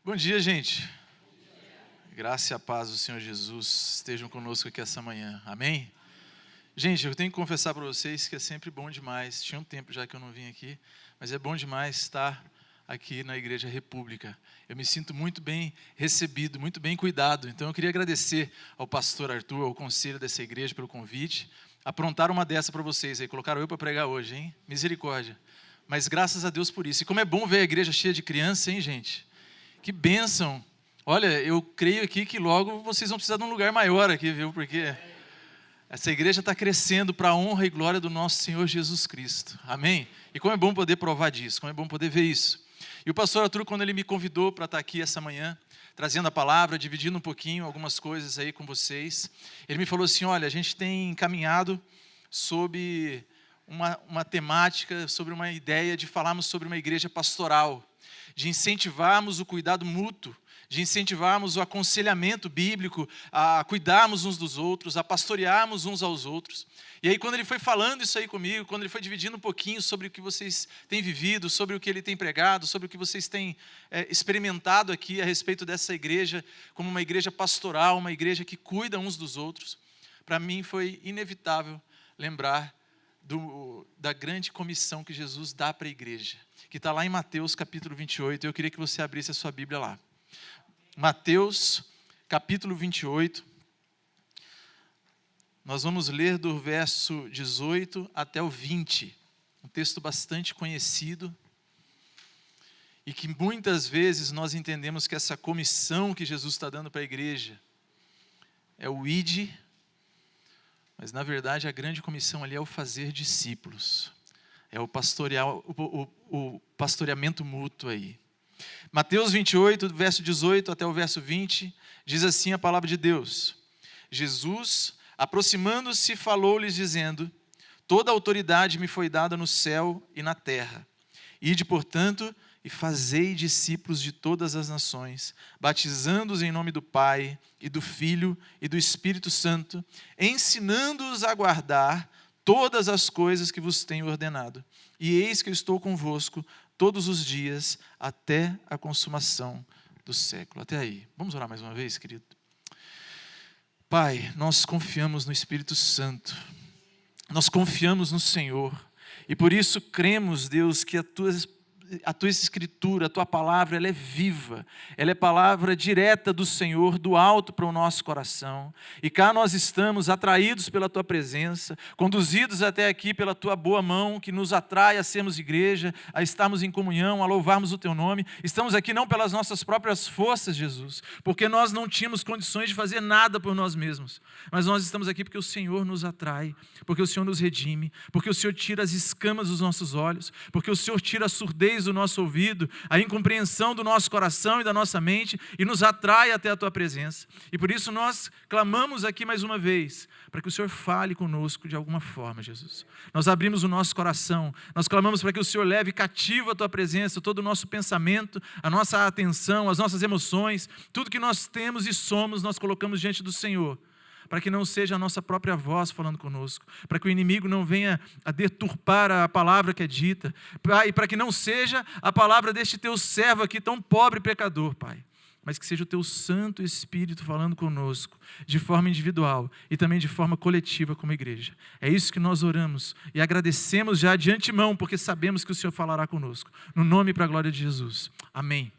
Bom dia, gente. Graça e a paz do Senhor Jesus estejam conosco aqui essa manhã. Amém? Gente, eu tenho que confessar para vocês que é sempre bom demais. Tinha um tempo já que eu não vim aqui, mas é bom demais estar aqui na Igreja República. Eu me sinto muito bem recebido, muito bem cuidado. Então eu queria agradecer ao pastor Arthur, ao conselho dessa igreja pelo convite. Aprontaram uma dessa para vocês aí, colocaram eu para pregar hoje, hein? Misericórdia. Mas graças a Deus por isso. E como é bom ver a igreja cheia de crianças, hein, gente? Que bênção. Olha, eu creio aqui que logo vocês vão precisar de um lugar maior aqui, viu? Porque essa igreja está crescendo para a honra e glória do nosso Senhor Jesus Cristo. Amém? E como é bom poder provar disso, como é bom poder ver isso. E o pastor Arthur, quando ele me convidou para estar aqui essa manhã, trazendo a palavra, dividindo um pouquinho algumas coisas aí com vocês, ele me falou assim, olha, a gente tem caminhado sobre uma temática, sobre uma ideia de falarmos sobre uma igreja pastoral, de incentivarmos o cuidado mútuo, de incentivarmos o aconselhamento bíblico, a cuidarmos uns dos outros, a pastorearmos uns aos outros. E aí quando ele foi falando isso aí comigo, quando ele foi dividindo um pouquinho sobre o que vocês têm vivido, sobre o que ele tem pregado, sobre o que vocês têm experimentado aqui a respeito dessa igreja, como uma igreja pastoral, uma igreja que cuida uns dos outros, para mim foi inevitável lembrar da grande comissão que Jesus dá para a igreja, que está lá em Mateus capítulo 28, eu queria que você abrisse a sua Bíblia lá. Mateus, capítulo 28, nós vamos ler do verso 18 até o 20, um texto bastante conhecido, e que muitas vezes nós entendemos que essa comissão que Jesus está dando para a igreja é o ide, mas na verdade a grande comissão ali é o fazer discípulos, é o pastoreamento mútuo aí. Mateus 28, verso 18 até o verso 20, diz assim a palavra de Deus. Jesus, aproximando-se, falou-lhes dizendo, toda a autoridade me foi dada no céu e na terra. Ide, portanto, e fazei discípulos de todas as nações, batizando-os em nome do Pai, e do Filho, e do Espírito Santo, ensinando-os a guardar todas as coisas que vos tenho ordenado. E eis que eu estou convosco todos os dias, até a consumação do século. Até aí. Vamos orar mais uma vez, querido? Pai, nós confiamos no Espírito Santo. Nós confiamos no Senhor. E por isso cremos, Deus, que a tua escritura, a tua palavra, ela é viva, ela é palavra direta do Senhor, do alto para o nosso coração, e cá nós estamos atraídos pela tua presença, conduzidos até aqui pela tua boa mão, que nos atrai a sermos igreja, a estarmos em comunhão, a louvarmos o teu nome. Estamos aqui não pelas nossas próprias forças, Jesus, porque nós não tínhamos condições de fazer nada por nós mesmos, mas nós estamos aqui porque o Senhor nos atrai, porque o Senhor nos redime, porque o Senhor tira as escamas dos nossos olhos, porque o Senhor tira a surdez do nosso ouvido, a incompreensão do nosso coração e da nossa mente, e nos atrai até a tua presença. E por isso nós clamamos aqui mais uma vez, para que o Senhor fale conosco de alguma forma, Jesus. Nós abrimos o nosso coração, nós clamamos para que o Senhor leve cativo a tua presença, todo o nosso pensamento, a nossa atenção, as nossas emoções, tudo que nós temos e somos, nós colocamos diante do Senhor, para que não seja a nossa própria voz falando conosco, para que o inimigo não venha a deturpar a palavra que é dita, Pai, para que não seja a palavra deste teu servo aqui, tão pobre e pecador, Pai, mas que seja o teu Santo Espírito falando conosco, de forma individual e também de forma coletiva como igreja. É isso que nós oramos e agradecemos já de antemão, porque sabemos que o Senhor falará conosco, no nome e para a glória de Jesus. Amém.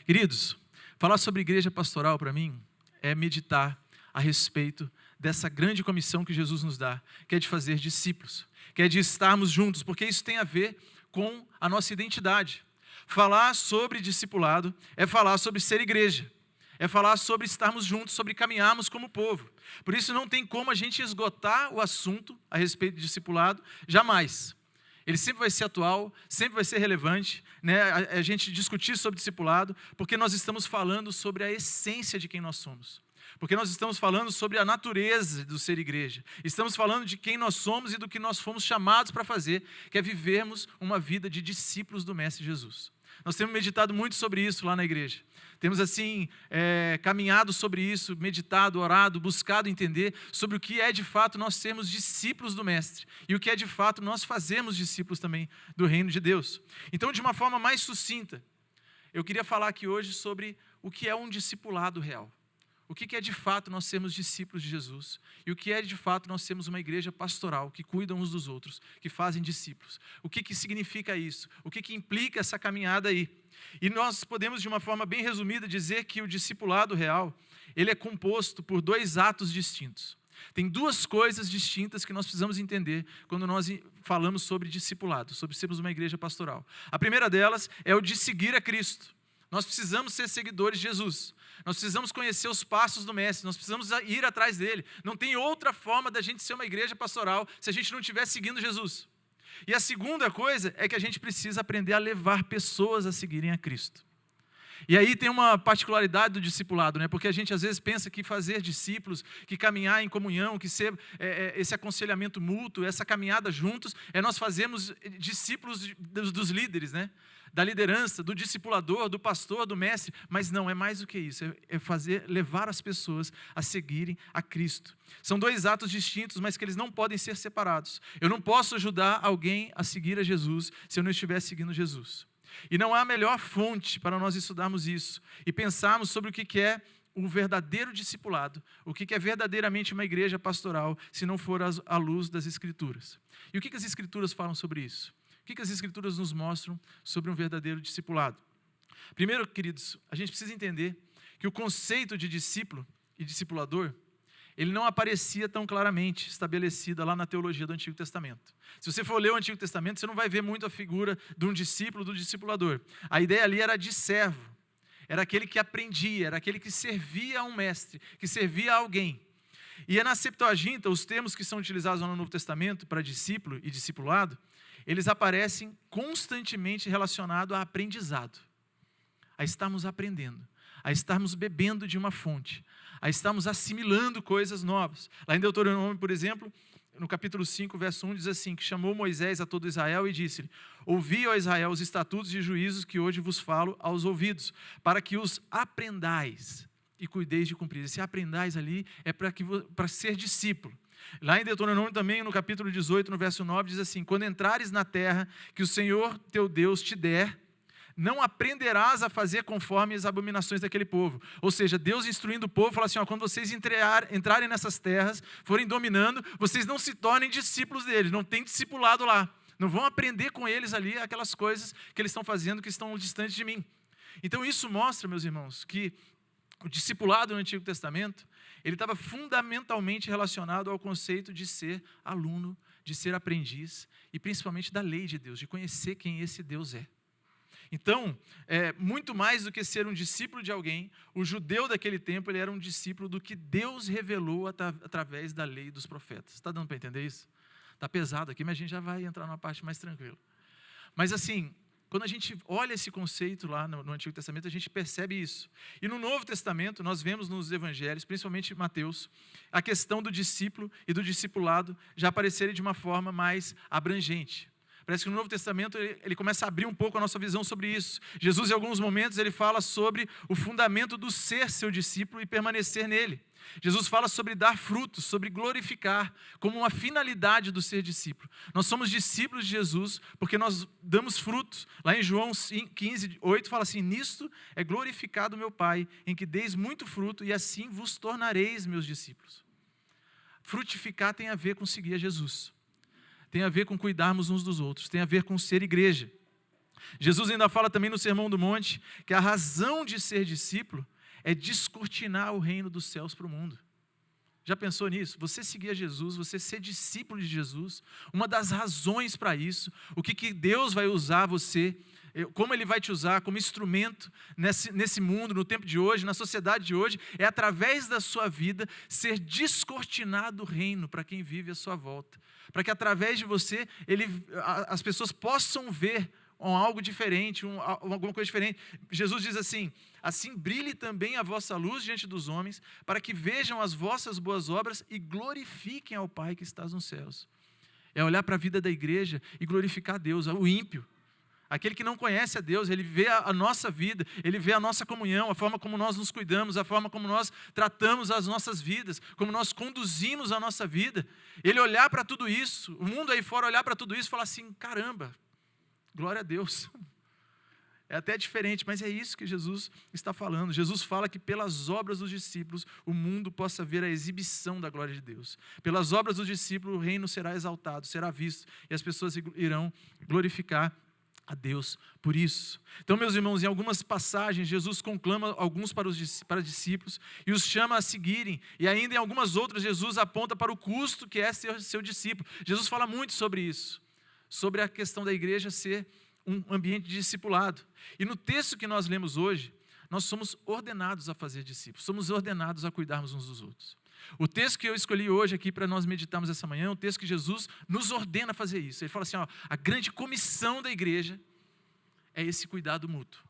Queridos, falar sobre igreja pastoral para mim é meditar a respeito dessa grande comissão que Jesus nos dá, que é de fazer discípulos, que é de estarmos juntos, porque isso tem a ver com a nossa identidade. Falar sobre discipulado é falar sobre ser igreja, é falar sobre estarmos juntos, sobre caminharmos como povo. Por isso não tem como a gente esgotar o assunto a respeito de discipulado, jamais. Ele sempre vai ser atual, sempre vai ser relevante, né? A gente discutir sobre discipulado, porque nós estamos falando sobre a essência de quem nós somos. Porque nós estamos falando sobre a natureza do ser igreja. Estamos falando de quem nós somos e do que nós fomos chamados para fazer, que é vivermos uma vida de discípulos do Mestre Jesus. Nós temos meditado muito sobre isso lá na igreja. Temos assim, caminhado sobre isso, meditado, orado, buscado entender sobre o que é de fato nós sermos discípulos do Mestre. E o que é de fato nós fazermos discípulos também do reino de Deus. Então, de uma forma mais sucinta, eu queria falar aqui hoje sobre o que é um discipulado real. O que é de fato nós sermos discípulos de Jesus e o que é de fato nós sermos uma igreja pastoral que cuida uns dos outros, que fazem discípulos. O que significa isso? O que implica essa caminhada aí? E nós podemos, de uma forma bem resumida, dizer que o discipulado real, ele é composto por 2 atos distintos. Tem 2 coisas distintas que nós precisamos entender quando nós falamos sobre discipulado, sobre sermos uma igreja pastoral. A primeira delas é o de seguir a Cristo. Nós precisamos ser seguidores de Jesus. Nós precisamos conhecer os passos do Mestre. Nós precisamos ir atrás dele. Não tem outra forma da gente ser uma igreja pastoral se a gente não estiver seguindo Jesus. E a segunda coisa é que a gente precisa aprender a levar pessoas a seguirem a Cristo. E aí tem uma particularidade do discipulado, né? Porque a gente às vezes pensa que fazer discípulos, que caminhar em comunhão, que ser esse aconselhamento mútuo, essa caminhada juntos, é nós fazermos discípulos dos líderes, né? Da liderança, do discipulador, do pastor, do mestre, mas não, é mais do que isso, levar as pessoas a seguirem a Cristo. São 2 atos distintos, mas que eles não podem ser separados. Eu não posso ajudar alguém a seguir a Jesus se eu não estiver seguindo Jesus. E não há melhor fonte para nós estudarmos isso e pensarmos sobre o que é um verdadeiro discipulado, o que é verdadeiramente uma igreja pastoral, se não for à luz das Escrituras. E o que as Escrituras falam sobre isso? O que as Escrituras nos mostram sobre um verdadeiro discipulado? Primeiro, queridos, a gente precisa entender que o conceito de discípulo e discipulador, ele não aparecia tão claramente estabelecido lá na teologia do Antigo Testamento. Se você for ler o Antigo Testamento, você não vai ver muito a figura de um discípulo, do discipulador. A ideia ali era de servo, era aquele que aprendia, era aquele que servia a um mestre, que servia a alguém. E na Septuaginta, os termos que são utilizados no Novo Testamento para discípulo e discipulado, eles aparecem constantemente relacionados a aprendizado, a estarmos aprendendo, a estarmos bebendo de uma fonte, a estarmos assimilando coisas novas. Lá em Deuteronômio, por exemplo, no capítulo 5, verso 1, diz assim, que chamou Moisés a todo Israel e disse-lhe: ouvi, ó Israel, os estatutos e juízos que hoje vos falo aos ouvidos, para que os aprendais e cuideis de cumprir. Esse aprendais ali é para ser discípulo. Lá em Deuteronômio também, no capítulo 18, no verso 9, diz assim: quando entrares na terra que o Senhor teu Deus te der, não aprenderás a fazer conforme as abominações daquele povo. Ou seja, Deus instruindo o povo, fala assim, ó, quando vocês entrarem nessas terras, forem dominando, vocês não se tornem discípulos deles, não tem discipulado lá. Não vão aprender com eles ali aquelas coisas que eles estão fazendo, que estão distantes de mim. Então isso mostra, meus irmãos, que o discipulado no Antigo Testamento, ele estava fundamentalmente relacionado ao conceito de ser aluno, de ser aprendiz e principalmente da lei de Deus, de conhecer quem esse Deus é. Então, muito mais do que ser um discípulo de alguém, o judeu daquele tempo ele era um discípulo do que Deus revelou através da lei dos profetas. Está dando para entender isso? Está pesado aqui, mas a gente já vai entrar numa parte mais tranquila. Mas assim, quando a gente olha esse conceito lá no Antigo Testamento, a gente percebe isso. E no Novo Testamento, nós vemos nos Evangelhos, principalmente Mateus, a questão do discípulo e do discipulado já aparecerem de uma forma mais abrangente. Parece que no Novo Testamento ele começa a abrir um pouco a nossa visão sobre isso. Jesus, em alguns momentos, ele fala sobre o fundamento do ser seu discípulo e permanecer nele. Jesus fala sobre dar frutos, sobre glorificar, como uma finalidade do ser discípulo. Nós somos discípulos de Jesus porque nós damos frutos. Lá em João 15, 8, fala assim: nisto é glorificado meu Pai, em que deis muito fruto, e assim vos tornareis meus discípulos. Frutificar tem a ver com seguir a Jesus. Tem a ver com cuidarmos uns dos outros, tem a ver com ser igreja. Jesus ainda fala também no Sermão do Monte que a razão de ser discípulo é descortinar o reino dos céus para o mundo. Já pensou nisso? Você seguir a Jesus, você ser discípulo de Jesus, uma das razões para isso, o que Deus vai usar você, como Ele vai te usar como instrumento nesse mundo, no tempo de hoje, na sociedade de hoje, é através da sua vida ser descortinado o reino para quem vive à sua volta. Para que através de você, as pessoas possam ver algo diferente, alguma coisa diferente. Jesus diz assim: assim brilhe também a vossa luz diante dos homens, para que vejam as vossas boas obras e glorifiquem ao Pai que estás nos céus. É olhar para a vida da igreja e glorificar a Deus, o ímpio. Aquele que não conhece a Deus, ele vê a nossa vida, ele vê a nossa comunhão, a forma como nós nos cuidamos, a forma como nós tratamos as nossas vidas, como nós conduzimos a nossa vida. Ele olhar para tudo isso, o mundo aí fora olhar para tudo isso e falar assim: caramba, glória a Deus. É até diferente, mas é isso que Jesus está falando. Jesus fala que pelas obras dos discípulos o mundo possa ver a exibição da glória de Deus. Pelas obras dos discípulos o reino será exaltado, será visto, e as pessoas irão glorificar a Deus por isso. Então, meus irmãos, em algumas passagens, Jesus conclama alguns para discípulos e os chama a seguirem. E ainda em algumas outras, Jesus aponta para o custo que é ser seu discípulo. Jesus fala muito sobre isso, sobre a questão da igreja ser um ambiente de discipulado. E no texto que nós lemos hoje, nós somos ordenados a fazer discípulos, somos ordenados a cuidarmos uns dos outros. O texto que eu escolhi hoje aqui para nós meditarmos essa manhã é um texto que Jesus nos ordena a fazer isso. Ele fala assim, a grande comissão da igreja é esse cuidado mútuo.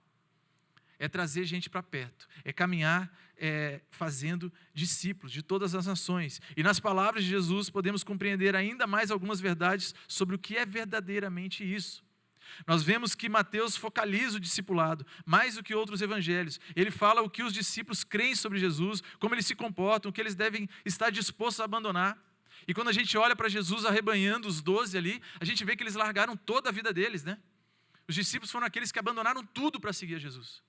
É trazer gente para perto, é caminhar fazendo discípulos de todas as nações. E nas palavras de Jesus podemos compreender ainda mais algumas verdades sobre o que é verdadeiramente isso. Nós vemos que Mateus focaliza o discipulado mais do que outros evangelhos. Ele fala o que os discípulos creem sobre Jesus, como eles se comportam, o que eles devem estar dispostos a abandonar. E quando a gente olha para Jesus arrebanhando os 12 ali, a gente vê que eles largaram toda a vida deles, né? Os discípulos foram aqueles que abandonaram tudo para seguir a Jesus.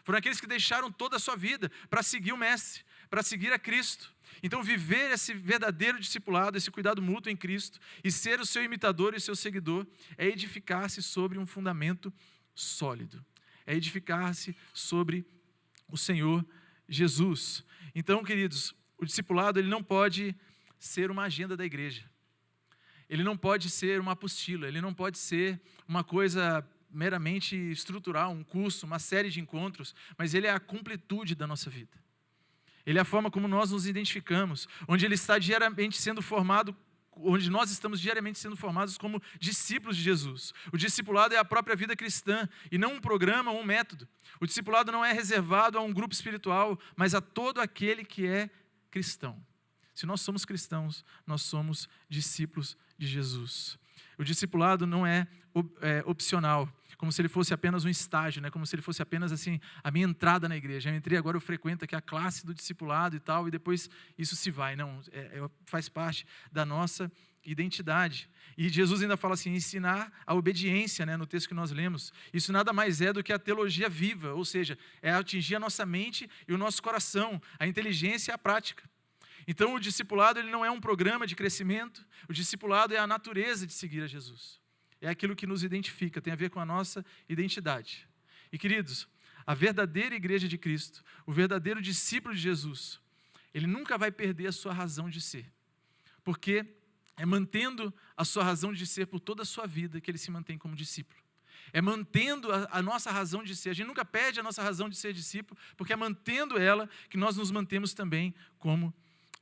Foram aqueles que deixaram toda a sua vida para seguir o Mestre, para seguir a Cristo. Então, viver esse verdadeiro discipulado, esse cuidado mútuo em Cristo, e ser o seu imitador e o seu seguidor, é edificar-se sobre um fundamento sólido. É edificar-se sobre o Senhor Jesus. Então, queridos, o discipulado ele não pode ser uma agenda da igreja. Ele não pode ser uma apostila, ele não pode ser uma coisa meramente estrutural, um curso, uma série de encontros, mas ele é a completude da nossa vida. Ele é a forma como nós nos identificamos, onde ele está diariamente sendo formado, onde nós estamos diariamente sendo formados como discípulos de Jesus. O discipulado é a própria vida cristã, e não um programa ou um método. O discipulado não é reservado a um grupo espiritual, mas a todo aquele que é cristão. Se nós somos cristãos, nós somos discípulos de Jesus. O discipulado não é opcional, como se ele fosse apenas um estágio, né? Como se ele fosse apenas assim, a minha entrada na igreja. Eu entrei, agora eu frequento aqui a classe do discipulado e tal, e depois isso se vai. Não, faz parte da nossa identidade. E Jesus ainda fala assim, ensinar a obediência, né? No texto que nós lemos. Isso nada mais é do que a teologia viva, ou seja, é atingir a nossa mente e o nosso coração, a inteligência e a prática. Então, o discipulado ele não é um programa de crescimento, o discipulado é a natureza de seguir a Jesus. É aquilo que nos identifica, tem a ver com a nossa identidade. E, queridos, a verdadeira igreja de Cristo, o verdadeiro discípulo de Jesus, ele nunca vai perder a sua razão de ser, porque é mantendo a sua razão de ser por toda a sua vida que ele se mantém como discípulo. É mantendo a nossa razão de ser. A gente nunca perde a nossa razão de ser discípulo, porque é mantendo ela que nós nos mantemos também como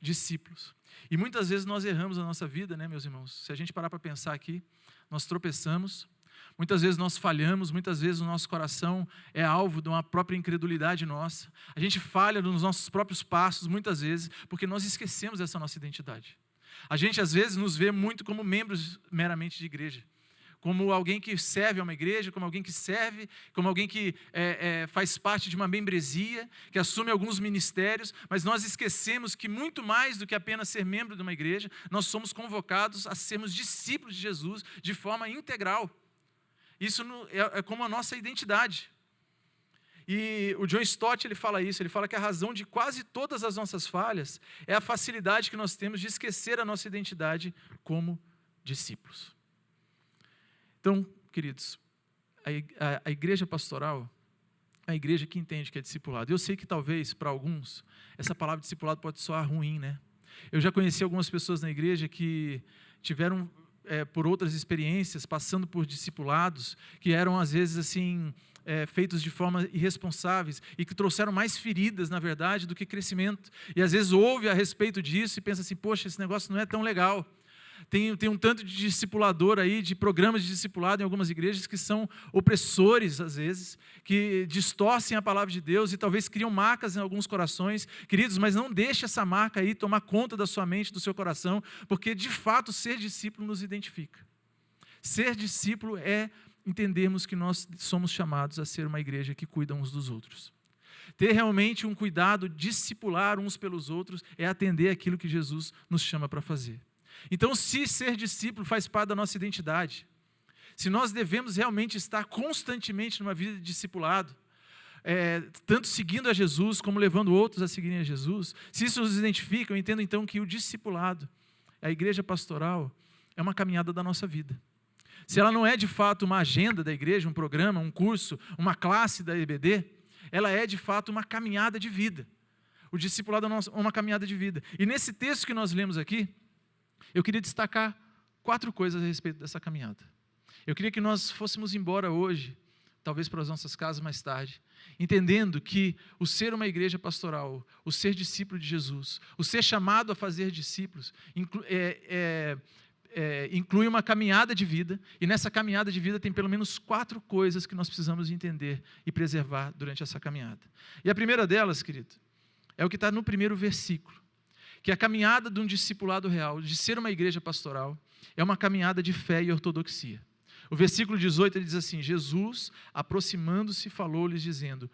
discípulos. E muitas vezes nós erramos na nossa vida, né, meus irmãos? Se a gente parar para pensar aqui, nós tropeçamos, muitas vezes nós falhamos, muitas vezes o nosso coração é alvo de uma própria incredulidade nossa. A gente falha nos nossos próprios passos, muitas vezes, porque nós esquecemos essa nossa identidade. A gente, às vezes, nos vê muito como membros meramente de igreja, como alguém que serve a uma igreja, como alguém que serve, como alguém que faz parte de uma membresia, que assume alguns ministérios, mas nós esquecemos que muito mais do que apenas ser membro de uma igreja, nós somos convocados a sermos discípulos de Jesus de forma integral. Isso é como a nossa identidade. E o John Stott ele fala isso, ele fala que a razão de quase todas as nossas falhas é a facilidade que nós temos de esquecer a nossa identidade como discípulos. Então, queridos, a igreja pastoral é a igreja que entende que é discipulado. Eu sei que talvez, para alguns, essa palavra discipulado pode soar ruim, né? Eu já conheci algumas pessoas na igreja que tiveram, por outras experiências, passando por discipulados, que eram, às vezes, assim, feitos de forma irresponsáveis e que trouxeram mais feridas, na verdade, do que crescimento. E, às vezes, ouve a respeito disso e pensa assim, poxa, esse negócio não é tão legal. Tem um tanto de discipulador aí, de programas de discipulado em algumas igrejas que são opressores, às vezes, que distorcem a palavra de Deus e talvez criam marcas em alguns corações. Queridos, mas não deixe essa marca aí tomar conta da sua mente, do seu coração, porque, de fato, ser discípulo nos identifica. Ser discípulo é entendermos que nós somos chamados a ser uma igreja que cuida uns dos outros. Ter realmente um cuidado, discipular uns pelos outros, é atender aquilo que Jesus nos chama para fazer. Então, se ser discípulo faz parte da nossa identidade, se nós devemos realmente estar constantemente numa vida de discipulado, tanto seguindo a Jesus, como levando outros a seguirem a Jesus, se isso nos identifica, eu entendo então que o discipulado, a igreja pastoral, é uma caminhada da nossa vida. Se ela não é de fato uma agenda da igreja, um programa, um curso, uma classe da EBD, ela é de fato uma caminhada de vida. O discipulado é uma caminhada de vida. E nesse texto que nós lemos aqui, eu queria destacar 4 coisas a respeito dessa caminhada. Eu queria que nós fôssemos embora hoje, talvez para as nossas casas mais tarde, entendendo que o ser uma igreja pastoral, o ser discípulo de Jesus, o ser chamado a fazer discípulos, inclui uma caminhada de vida, e nessa caminhada de vida tem pelo menos 4 coisas que nós precisamos entender e preservar durante essa caminhada. E a primeira delas, querido, é o que está no primeiro versículo, que a caminhada de um discipulado real, de ser uma igreja pastoral, é uma caminhada de fé e ortodoxia. O versículo 18 ele diz assim: Jesus, aproximando-se, falou-lhes dizendo: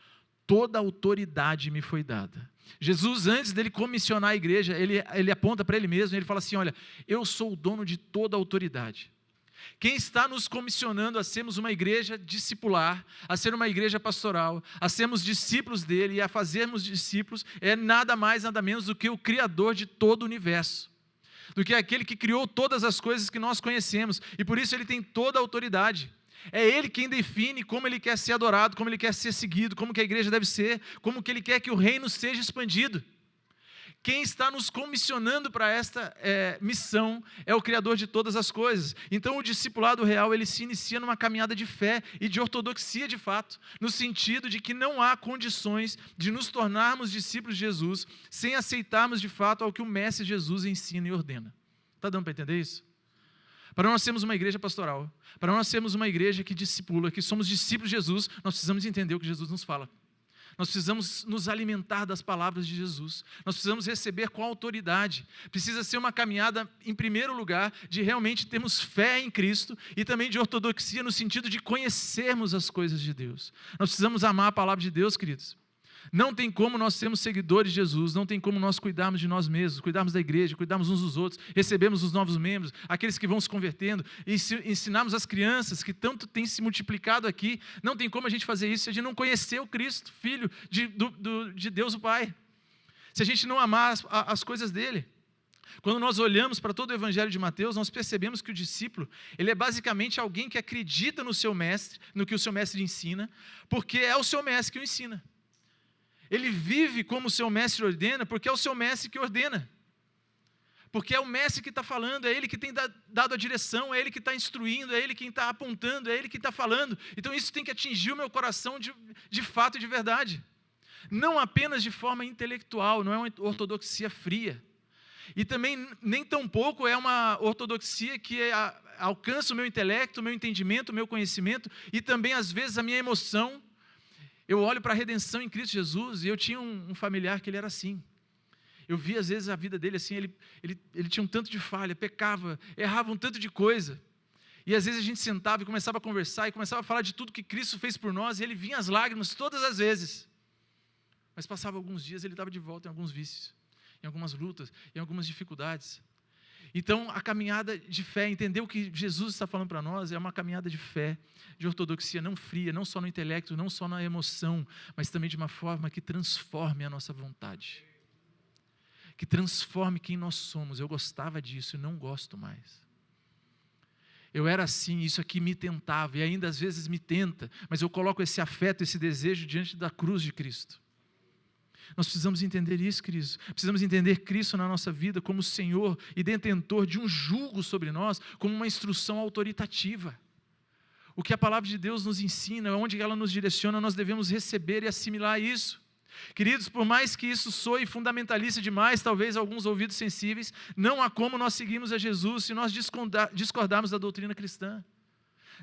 toda autoridade me foi dada. Jesus, antes dele comissionar a igreja, ele aponta para ele mesmo, ele fala assim: olha, eu sou o dono de toda a autoridade. Quem está nos comissionando a sermos uma igreja discipular, a ser uma igreja pastoral, a sermos discípulos dele e a fazermos discípulos, é nada mais, nada menos do que o Criador de todo o universo, do que aquele que criou todas as coisas que nós conhecemos, e por isso ele tem toda a autoridade. É ele quem define como ele quer ser adorado, como ele quer ser seguido, como que a igreja deve ser, como que ele quer que o reino seja expandido. Quem está nos comissionando para esta missão é o Criador de todas as coisas. Então o discipulado real, ele se inicia numa caminhada de fé e de ortodoxia de fato, no sentido de que não há condições de nos tornarmos discípulos de Jesus sem aceitarmos de fato ao que o Mestre Jesus ensina e ordena. Está dando para entender isso? Para nós sermos uma igreja pastoral, para nós sermos uma igreja que discipula, que somos discípulos de Jesus, nós precisamos entender o que Jesus nos fala. Nós precisamos nos alimentar das palavras de Jesus. Nós precisamos receber com autoridade. Precisa ser uma caminhada, em primeiro lugar, de realmente termos fé em Cristo e também de ortodoxia no sentido de conhecermos as coisas de Deus. Nós precisamos amar a palavra de Deus, queridos. Não tem como nós sermos seguidores de Jesus, não tem como nós cuidarmos de nós mesmos, cuidarmos da igreja, cuidarmos uns dos outros, recebemos os novos membros, aqueles que vão se convertendo, ensinarmos as crianças que tanto têm se multiplicado aqui. Não tem como a gente fazer isso se a gente não conhecer o Cristo, Filho de Deus o Pai, se a gente não amar as coisas dele. Quando nós olhamos para todo o evangelho de Mateus, nós percebemos que o discípulo, ele é basicamente alguém que acredita no seu mestre, no que o seu mestre ensina, porque é o seu mestre que o ensina. Ele vive como o seu mestre ordena, porque é o seu mestre que ordena. Porque é o mestre que está falando, é ele que tem dado a direção, é ele que está instruindo, é ele quem está apontando, é ele que está falando. Então isso tem que atingir o meu coração de fato e de verdade. Não apenas de forma intelectual, não é uma ortodoxia fria. E também nem tampouco é uma ortodoxia que alcança o meu intelecto, o meu entendimento, o meu conhecimento e também às vezes a minha emoção. Eu olho para a redenção em Cristo Jesus e eu tinha um familiar que ele era assim. Eu via às vezes a vida dele assim, ele tinha um tanto de falha, pecava, errava um tanto de coisa. E às vezes a gente sentava e começava a conversar e começava a falar de tudo que Cristo fez por nós e ele vinha as lágrimas todas as vezes. Mas passava alguns dias e ele estava de volta em alguns vícios, em algumas lutas, em algumas dificuldades. Então, a caminhada de fé, entender o que Jesus está falando para nós, é uma caminhada de fé, de ortodoxia não fria, não só no intelecto, não só na emoção, mas também de uma forma que transforme a nossa vontade, que transforme quem nós somos. Eu gostava disso e não gosto mais. Eu era assim, isso aqui me tentava, e ainda às vezes me tenta, mas eu coloco esse afeto, esse desejo diante da cruz de Cristo. Nós precisamos entender isso, queridos. Precisamos entender Cristo na nossa vida como Senhor e detentor de um jugo sobre nós, como uma instrução autoritativa. O que a palavra de Deus nos ensina, onde ela nos direciona, nós devemos receber e assimilar isso. Queridos, por mais que isso soe fundamentalista demais, talvez alguns ouvidos sensíveis, não há como nós seguirmos a Jesus se nós discordarmos da doutrina cristã.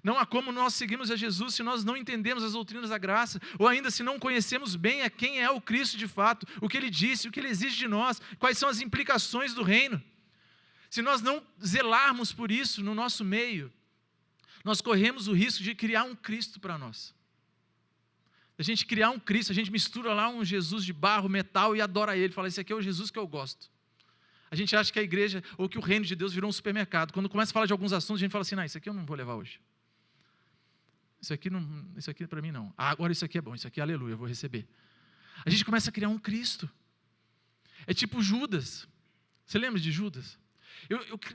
Não há como nós seguirmos a Jesus se nós não entendemos as doutrinas da graça, ou ainda se não conhecemos bem a quem é o Cristo de fato, o que Ele disse, o que Ele exige de nós, quais são as implicações do reino. Se nós não zelarmos por isso no nosso meio, nós corremos o risco de criar um Cristo para nós. A gente criar um Cristo, a gente mistura lá um Jesus de barro, metal e adora Ele, fala, esse aqui é o Jesus que eu gosto. A gente acha que a igreja, ou que o reino de Deus virou um supermercado. Quando começa a falar de alguns assuntos, a gente fala assim, não, isso aqui eu não vou levar hoje. isso aqui para mim não. Agora isso aqui é bom, isso aqui aleluia, eu vou receber. A gente começa a criar um Cristo. É tipo Judas. Você lembra de Judas?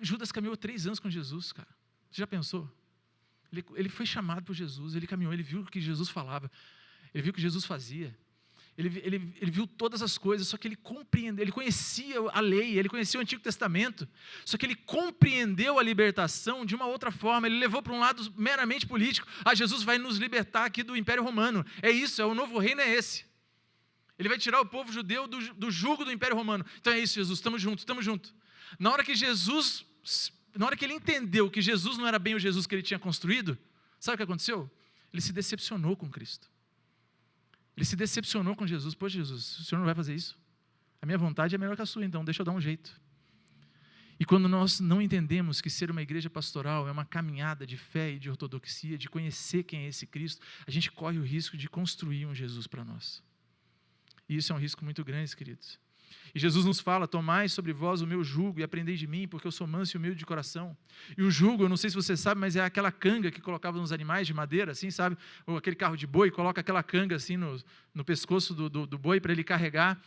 Judas caminhou 3 anos com Jesus, cara. Você já pensou? Ele foi chamado por Jesus, ele caminhou, ele viu o que Jesus falava, ele viu o que Jesus fazia. Ele viu todas as coisas, só que ele compreendeu, ele conhecia a lei, ele conhecia o Antigo Testamento, só que ele compreendeu a libertação de uma outra forma, ele levou para um lado meramente político. Jesus vai nos libertar aqui do Império Romano, é isso, o novo reino é esse. Ele vai tirar o povo judeu do jugo do Império Romano. Então é isso, Jesus, estamos juntos. Na hora que ele entendeu que Jesus não era bem o Jesus que ele tinha construído, sabe o que aconteceu? Ele se decepcionou com Cristo. Ele se decepcionou com Jesus. Poxa, Jesus, o Senhor não vai fazer isso? A minha vontade é melhor que a sua, então deixa eu dar um jeito. E quando nós não entendemos que ser uma igreja pastoral é uma caminhada de fé e de ortodoxia, de conhecer quem é esse Cristo, a gente corre o risco de construir um Jesus para nós. E isso é um risco muito grande, queridos. E Jesus nos fala: tomai sobre vós o meu jugo e aprendei de mim, porque eu sou manso e humilde de coração. E o jugo, eu não sei se você sabe, mas é aquela canga que colocava nos animais de madeira, assim, sabe? Ou aquele carro de boi, coloca aquela canga assim no pescoço do boi para ele carregar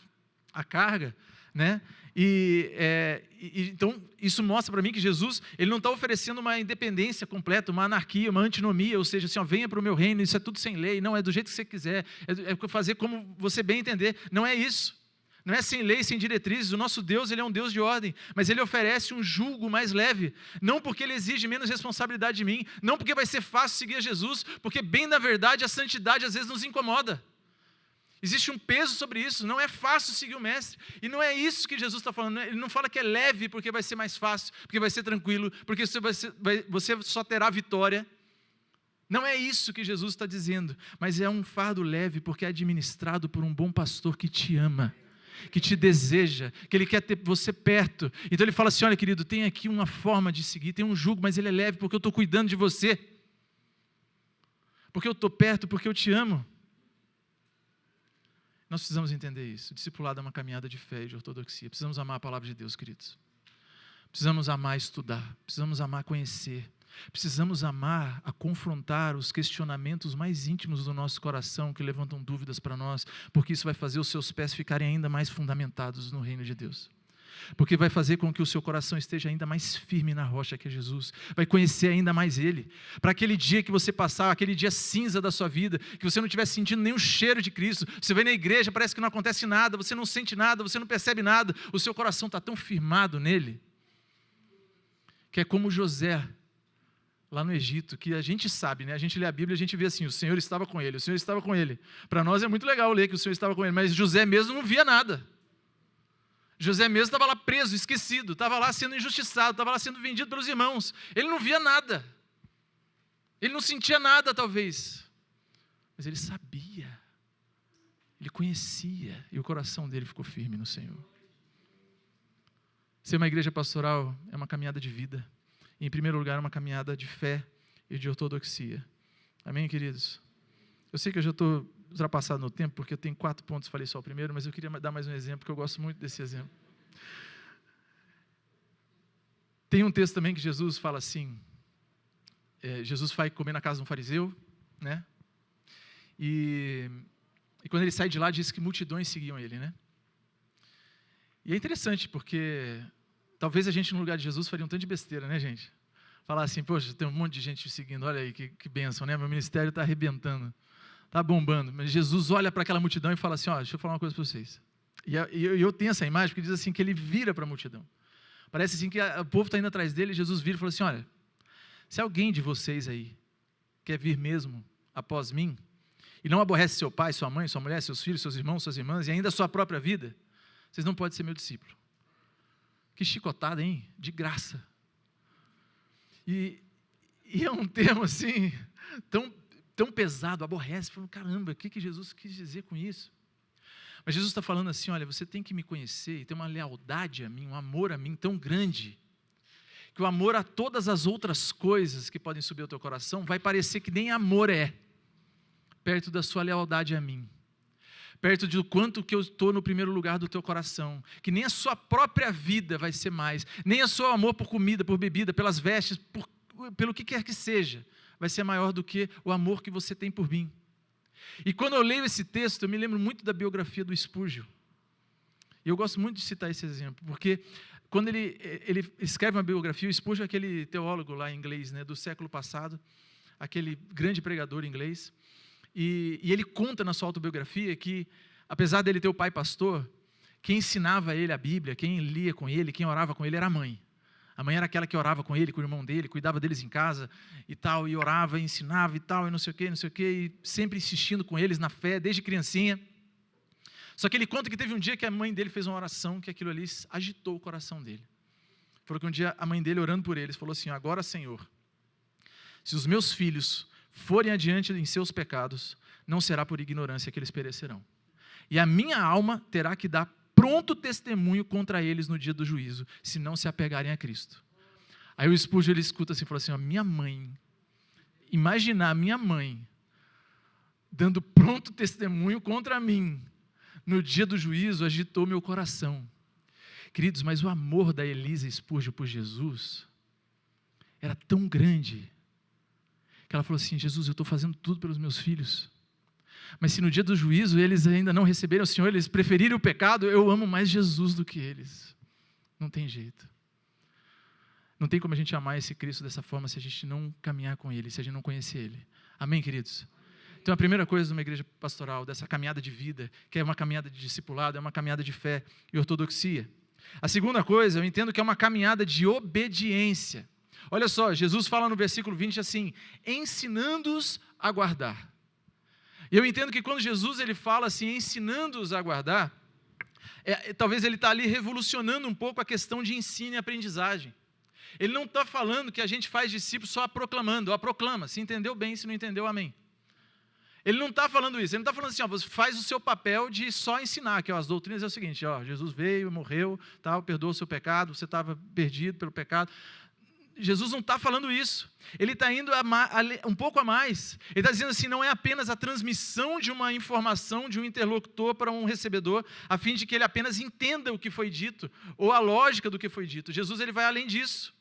a carga, né? Então, isso mostra para mim que Jesus, ele não está oferecendo uma independência completa, uma anarquia, uma antinomia, ou seja, assim, venha para o meu reino, isso é tudo sem lei, não, é do jeito que você quiser, é fazer como você bem entender, não é isso. Não é sem lei, sem diretrizes. O nosso Deus, ele é um Deus de ordem, mas ele oferece um jugo mais leve, não porque ele exige menos responsabilidade de mim, não porque vai ser fácil seguir a Jesus, porque bem na verdade a santidade às vezes nos incomoda. Existe um peso sobre isso, não é fácil seguir o mestre, e não é isso que Jesus está falando. Ele não fala que é leve porque vai ser mais fácil, porque vai ser tranquilo, porque você só terá vitória. Não é isso que Jesus está dizendo, mas é um fardo leve porque é administrado por um bom pastor que te ama, que te deseja, que ele quer ter você perto. Então ele fala assim: olha, querido, tem aqui uma forma de seguir, tem um jugo, mas ele é leve porque eu estou cuidando de você, porque eu estou perto, porque eu te amo. Nós precisamos entender isso. O discipulado é uma caminhada de fé e de ortodoxia. Precisamos amar a palavra de Deus, queridos. Precisamos amar estudar, precisamos amar conhecer, precisamos amar a confrontar os questionamentos mais íntimos do nosso coração que levantam dúvidas para nós, porque isso vai fazer os seus pés ficarem ainda mais fundamentados no reino de Deus, porque vai fazer com que o seu coração esteja ainda mais firme na rocha que é Jesus, vai conhecer ainda mais Ele, para aquele dia que você passar, aquele dia cinza da sua vida, que você não estiver sentindo nenhum cheiro de Cristo, você vem na igreja, parece que não acontece nada, você não sente nada, você não percebe nada, o seu coração está tão firmado nele, que é como José, lá no Egito, que a gente sabe, né? A gente lê a Bíblia e a gente vê assim: o Senhor estava com ele, o Senhor estava com ele. Para nós é muito legal ler que o Senhor estava com ele, mas José mesmo não via nada. José mesmo estava lá preso, esquecido, estava lá sendo injustiçado, estava lá sendo vendido pelos irmãos. Ele não via nada, ele não sentia nada talvez, mas ele sabia, ele conhecia, e o coração dele ficou firme no Senhor. Ser uma igreja pastoral é uma caminhada de vida. E, em primeiro lugar, é uma caminhada de fé e de ortodoxia. Amém, queridos? Eu sei que eu já estou ultrapassado no tempo, porque eu tenho 4 pontos, falei só o primeiro, mas eu queria dar mais um exemplo, porque eu gosto muito desse exemplo. Tem um texto também que Jesus fala assim, Jesus vai comer na casa de um fariseu, né? E quando ele sai de lá, diz que multidões seguiam ele, né? E é interessante, porque talvez a gente, no lugar de Jesus, faria um tanto de besteira, né, gente? Falar assim: poxa, tem um monte de gente seguindo, olha aí que bênção, né? Meu ministério está arrebentando, está bombando. Mas Jesus olha para aquela multidão e fala assim: ó, deixa eu falar uma coisa para vocês. E eu tenho essa imagem, porque diz assim, que ele vira para a multidão. Parece assim que o povo está indo atrás dele, e Jesus vira e fala assim: olha, se alguém de vocês aí quer vir mesmo após mim, e não aborrece seu pai, sua mãe, sua mulher, seus filhos, seus irmãos, suas irmãs, e ainda a sua própria vida, vocês não podem ser meu discípulo. Que chicotada, hein? De graça. E é um termo assim, tão pesado, aborrece. Falando: caramba, o que Jesus quis dizer com isso? Mas Jesus está falando assim: olha, você tem que me conhecer e ter uma lealdade a mim, um amor a mim tão grande, que o amor a todas as outras coisas que podem subir ao teu coração vai parecer que nem amor é, perto da sua lealdade a mim. Perto do quanto que eu estou no primeiro lugar do teu coração, que nem a sua própria vida vai ser mais, nem o seu amor por comida, por bebida, pelas vestes, pelo que quer que seja, vai ser maior do que o amor que você tem por mim. E quando eu leio esse texto, eu me lembro muito da biografia do Spurgeon. E eu gosto muito de citar esse exemplo, porque quando ele escreve uma biografia, o Spurgeon é aquele teólogo lá inglês, né, do século passado, aquele grande pregador inglês, e ele conta na sua autobiografia que, apesar dele ter o pai pastor, quem ensinava ele a Bíblia, quem lia com ele, quem orava com ele era a mãe. A mãe era aquela que orava com ele, com o irmão dele, cuidava deles em casa e tal, e orava, e ensinava e tal, e não sei o quê, e sempre insistindo com eles na fé, desde criancinha. Só que ele conta que teve um dia que a mãe dele fez uma oração, que aquilo ali agitou o coração dele. Falou que um dia a mãe dele, orando por eles, falou assim: agora, Senhor, se os meus filhos forem adiante em seus pecados, não será por ignorância que eles perecerão. E a minha alma terá que dar pronto testemunho contra eles no dia do juízo, se não se apegarem a Cristo. Aí o Spurgeon, ele escuta assim, falou assim: ó, minha mãe, imaginar minha mãe dando pronto testemunho contra mim no dia do juízo, agitou meu coração. Queridos, mas o amor da Elisa Spurgeon por Jesus era tão grande, que ela falou assim: Jesus, eu estou fazendo tudo pelos meus filhos, mas se no dia do juízo eles ainda não receberam o Senhor, eles preferirem o pecado, eu amo mais Jesus do que eles. Não tem jeito. Não tem como a gente amar esse Cristo dessa forma se a gente não caminhar com Ele, se a gente não conhecer Ele. Amém, queridos? Então a primeira coisa de uma igreja pastoral, dessa caminhada de vida, que é uma caminhada de discipulado, é uma caminhada de fé e ortodoxia. A segunda coisa, eu entendo que é uma caminhada de obediência. Olha só, Jesus fala no versículo 20 assim: ensinando-os a guardar. E eu entendo que quando Jesus ele fala assim, ensinando-os a guardar, talvez ele está ali revolucionando um pouco a questão de ensino e aprendizagem. Ele não está falando que a gente faz discípulos só proclamando, proclama, se entendeu bem, se não entendeu, amém. Ele não está falando isso, ele não está falando assim, ó, você faz o seu papel de só ensinar, que ó, as doutrinas é o seguinte, ó, Jesus veio, morreu, tal, perdoou o seu pecado, você estava perdido pelo pecado. Jesus não está falando isso, ele está indo um pouco a mais. Ele está dizendo assim, não é apenas a transmissão de uma informação de um interlocutor para um recebedor, a fim de que ele apenas entenda o que foi dito, ou a lógica do que foi dito. Jesus ele vai além disso.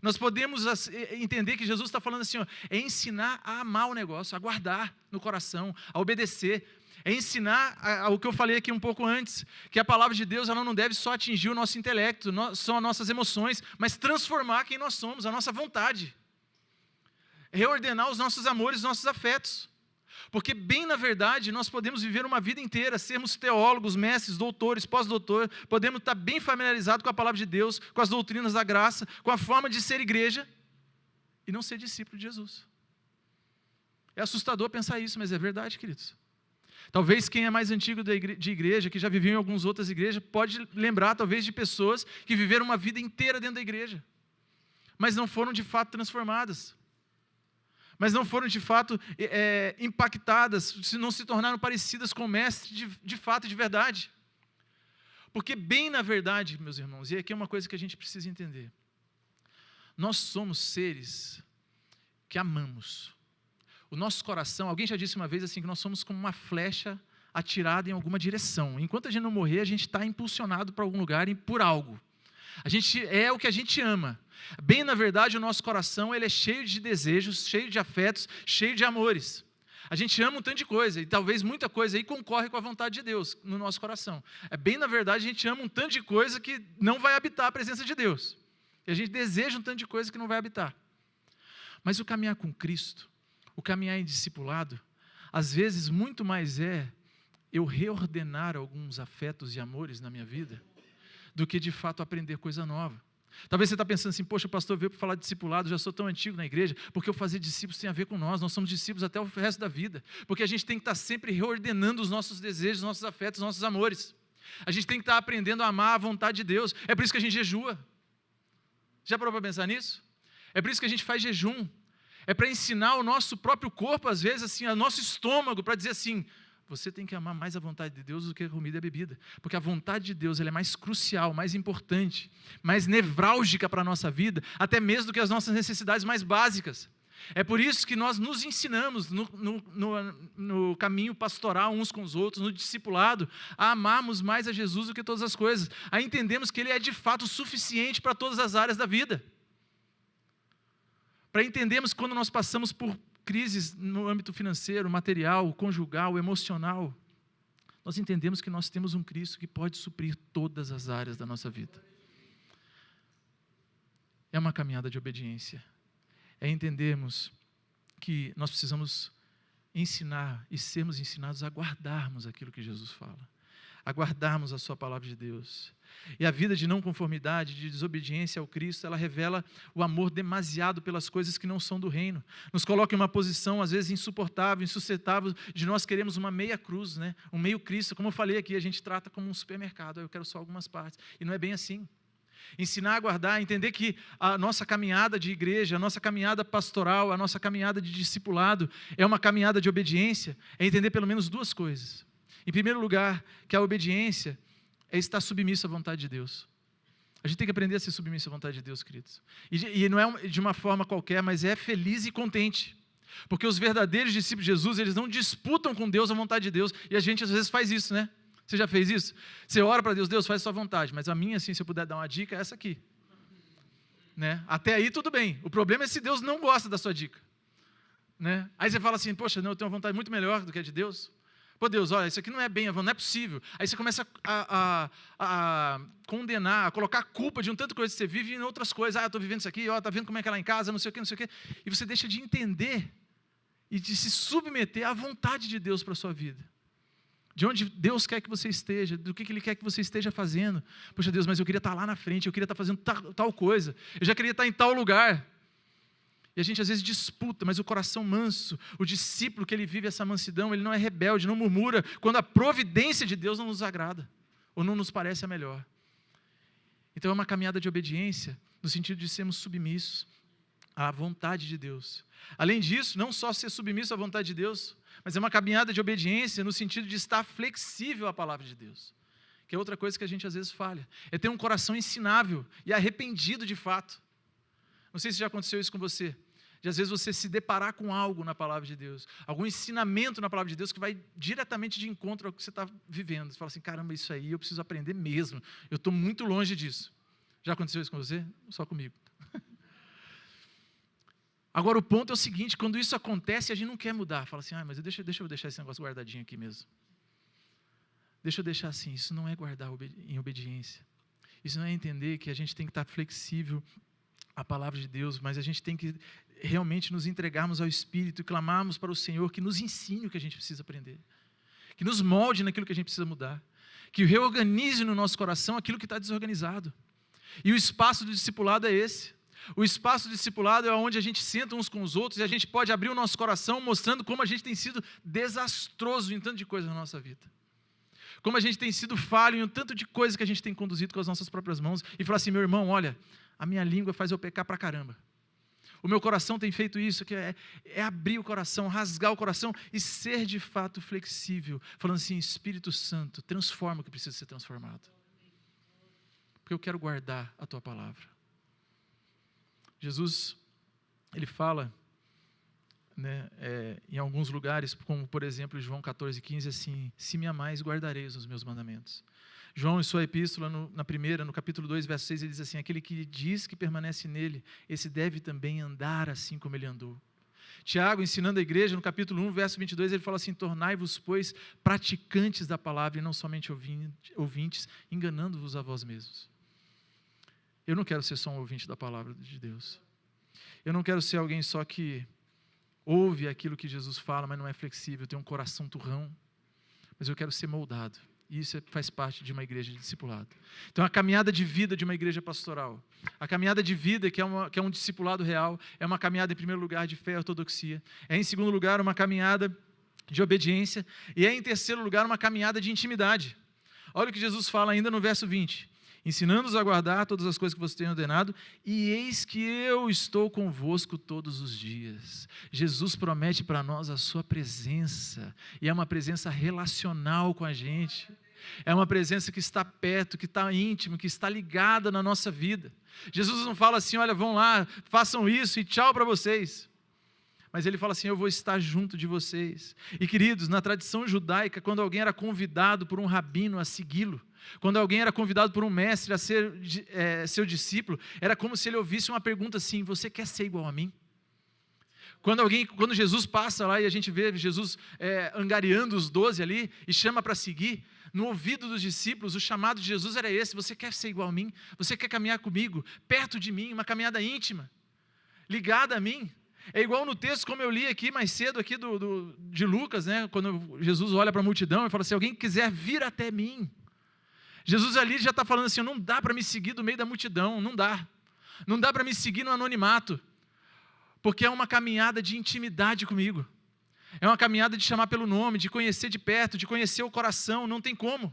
Nós podemos entender que Jesus está falando assim, ó, é ensinar a amar o negócio, a guardar no coração, a obedecer. É ensinar o que eu falei aqui um pouco antes, que a palavra de Deus ela não deve só atingir o nosso intelecto, só as nossas emoções, mas transformar quem nós somos, a nossa vontade. Reordenar os nossos amores, os nossos afetos. Porque bem na verdade nós podemos viver uma vida inteira, sermos teólogos, mestres, doutores, pós-doutor, podemos estar bem familiarizados com a palavra de Deus, com as doutrinas da graça, com a forma de ser igreja, e não ser discípulo de Jesus. É assustador pensar isso, mas é verdade, queridos. Talvez quem é mais antigo de igreja, que já viveu em algumas outras igrejas, pode lembrar talvez de pessoas que viveram uma vida inteira dentro da igreja, mas não foram de fato transformadas, mas não foram de fato impactadas, não se tornaram parecidas com o mestre de fato e de verdade. Porque bem na verdade, meus irmãos, e aqui é uma coisa que a gente precisa entender, nós somos seres que amamos. O nosso coração, alguém já disse uma vez assim, que nós somos como uma flecha atirada em alguma direção. Enquanto a gente não morrer, a gente está impulsionado para algum lugar e por algo. A gente é o que a gente ama. Bem na verdade, o nosso coração ele é cheio de desejos, cheio de afetos, cheio de amores. A gente ama um tanto de coisa, e talvez muita coisa aí concorre com a vontade de Deus no nosso coração. Bem na verdade, a gente ama um tanto de coisa que não vai habitar a presença de Deus. E a gente deseja um tanto de coisa que não vai habitar. Mas o caminhar com Cristo, o caminhar em discipulado, às vezes muito mais eu reordenar alguns afetos e amores na minha vida, do que de fato aprender coisa nova. Talvez você está pensando assim, poxa, o pastor veio para falar de discipulado, já sou tão antigo na igreja, porque eu fazer discípulos tem a ver com nós somos discípulos até o resto da vida, porque a gente tem que estar sempre reordenando os nossos desejos, os nossos afetos, os nossos amores. A gente tem que estar aprendendo a amar a vontade de Deus, é por isso que a gente jejua. Já parou para pensar nisso? É por isso que a gente faz jejum, é para ensinar o nosso próprio corpo, às vezes, assim, o nosso estômago, para dizer assim, você tem que amar mais a vontade de Deus do que a comida e a bebida, porque a vontade de Deus ela é mais crucial, mais importante, mais nevrálgica para a nossa vida, até mesmo do que as nossas necessidades mais básicas. É por isso que nós nos ensinamos no caminho pastoral uns com os outros, no discipulado, a amarmos mais a Jesus do que todas as coisas, a entendermos que Ele é de fato suficiente para todas as áreas da vida. para entendermos quando nós passamos por crises no âmbito financeiro, material, conjugal, emocional, nós entendemos que nós temos um Cristo que pode suprir todas as áreas da nossa vida. É uma caminhada de obediência. É entendermos que nós precisamos ensinar e sermos ensinados a guardarmos aquilo que Jesus fala, a guardarmos a sua palavra de Deus. E a vida de não conformidade, de desobediência ao Cristo, ela revela o amor demasiado pelas coisas que não são do reino. Nos coloca em uma posição, às vezes, insuportável, insustentável, de nós queremos uma meia cruz, né? Um meio Cristo. Como eu falei aqui, a gente trata como um supermercado, eu quero só algumas partes. E não é bem assim. Ensinar a guardar, entender que a nossa caminhada de igreja, a nossa caminhada pastoral, a nossa caminhada de discipulado é uma caminhada de obediência, é entender pelo menos duas coisas. Em primeiro lugar, que a obediência é estar submisso à vontade de Deus. A gente tem que aprender a ser submisso à vontade de Deus, queridos. E não é de uma forma qualquer, mas é feliz e contente. Porque os verdadeiros discípulos de Jesus, eles não disputam com Deus a vontade de Deus. E a gente às vezes faz isso, né? Você já fez isso? Você ora para Deus, Deus faz a sua vontade. Mas a minha, assim, se eu puder dar uma dica, é essa aqui. Né? Até aí tudo bem. O problema é se Deus não gosta da sua dica. Né? Aí você fala assim, poxa, não, eu tenho uma vontade muito melhor do que a de Deus. Pô, Deus, olha, isso aqui não é bem, não é possível. Aí você começa a condenar, a colocar a culpa de um tanto de coisa que você vive em outras coisas. Ah, eu estou vivendo isso aqui, está vendo como é que é lá em casa, não sei o quê, não sei o quê. E você deixa de entender e de se submeter à vontade de Deus para a sua vida. De onde Deus quer que você esteja, do que Ele quer que você esteja fazendo. Poxa, Deus, mas eu queria estar lá na frente, eu queria estar fazendo tal coisa, eu já queria estar em tal lugar. E a gente às vezes disputa, mas o coração manso, o discípulo que ele vive essa mansidão, ele não é rebelde, não murmura, quando a providência de Deus não nos agrada, ou não nos parece a melhor. Então é uma caminhada de obediência, no sentido de sermos submissos à vontade de Deus. Além disso, não só ser submisso à vontade de Deus, mas é uma caminhada de obediência no sentido de estar flexível à palavra de Deus. Que é outra coisa que a gente às vezes falha. É ter um coração ensinável e arrependido de fato. Não sei se já aconteceu isso com você. De às vezes você se deparar com algo na palavra de Deus, algum ensinamento na palavra de Deus que vai diretamente de encontro ao que você está vivendo. Você fala assim, caramba, isso aí eu preciso aprender mesmo. Eu estou muito longe disso. Já aconteceu isso com você? Só comigo. Agora o ponto é o seguinte, quando isso acontece, a gente não quer mudar. Fala assim, mas deixa eu deixar esse negócio guardadinho aqui mesmo. Deixa eu deixar assim, isso não é guardar em obediência. Isso não é entender que a gente tem que estar flexível à palavra de Deus, mas a gente tem que realmente nos entregarmos ao Espírito e clamarmos para o Senhor que nos ensine o que a gente precisa aprender, que nos molde naquilo que a gente precisa mudar, que reorganize no nosso coração aquilo que está desorganizado. E o espaço do discipulado é esse. O espaço do discipulado é onde a gente senta uns com os outros e a gente pode abrir o nosso coração mostrando como a gente tem sido desastroso em tanto de coisa na nossa vida. Como a gente tem sido falho em um tanto de coisa que a gente tem conduzido com as nossas próprias mãos e falar assim, meu irmão, olha, a minha língua faz eu pecar pra caramba. O meu coração tem feito isso, que é abrir o coração, rasgar o coração e ser de fato flexível. Falando assim, Espírito Santo, transforma o que precisa ser transformado. Porque eu quero guardar a tua palavra. Jesus, ele fala, né, em alguns lugares, como por exemplo João 14,15, assim, se me amais, guardareis os meus mandamentos. João, em sua epístola, no capítulo 2, verso 6, ele diz assim, aquele que diz que permanece nele, esse deve também andar assim como ele andou. Tiago, ensinando a igreja, no capítulo 1, verso 22, ele fala assim, tornai-vos, pois, praticantes da palavra e não somente ouvintes, enganando-vos a vós mesmos. Eu não quero ser só um ouvinte da palavra de Deus. Eu não quero ser alguém só que ouve aquilo que Jesus fala, mas não é flexível, tem um coração turrão. Mas eu quero ser moldado. E isso faz parte de uma igreja de discipulado. Então, a caminhada de vida de uma igreja pastoral, a caminhada de vida que é um discipulado real, é uma caminhada, em primeiro lugar, de fé e ortodoxia. É, em segundo lugar, uma caminhada de obediência. E é, em terceiro lugar, uma caminhada de intimidade. Olha o que Jesus fala ainda no verso 20. Ensinando-os a guardar todas as coisas que você tem ordenado, e eis que eu estou convosco todos os dias. Jesus promete para nós a sua presença, e é uma presença relacional com a gente. É uma presença que está perto, que está íntimo, que está ligada na nossa vida. Jesus não fala assim, olha, vão lá, façam isso e tchau para vocês. Mas ele fala assim, eu vou estar junto de vocês. E queridos, na tradição judaica, quando alguém era convidado por um rabino a segui-lo, quando alguém era convidado por um mestre a ser seu discípulo, era como se ele ouvisse uma pergunta assim, você quer ser igual a mim? Quando Jesus passa lá e a gente vê Jesus angariando os 12 ali e chama para seguir, no ouvido dos discípulos, o chamado de Jesus era esse: você quer ser igual a mim? Você quer caminhar comigo, perto de mim, uma caminhada íntima, ligada a mim? É igual no texto, como eu li aqui mais cedo, aqui de Lucas, né? Quando Jesus olha para a multidão e fala assim: alguém quiser vir até mim. Jesus ali já está falando assim: não dá para me seguir do meio da multidão, não dá. Não dá para me seguir no anonimato, porque é uma caminhada de intimidade comigo. É uma caminhada de chamar pelo nome, de conhecer de perto, de conhecer o coração, não tem como.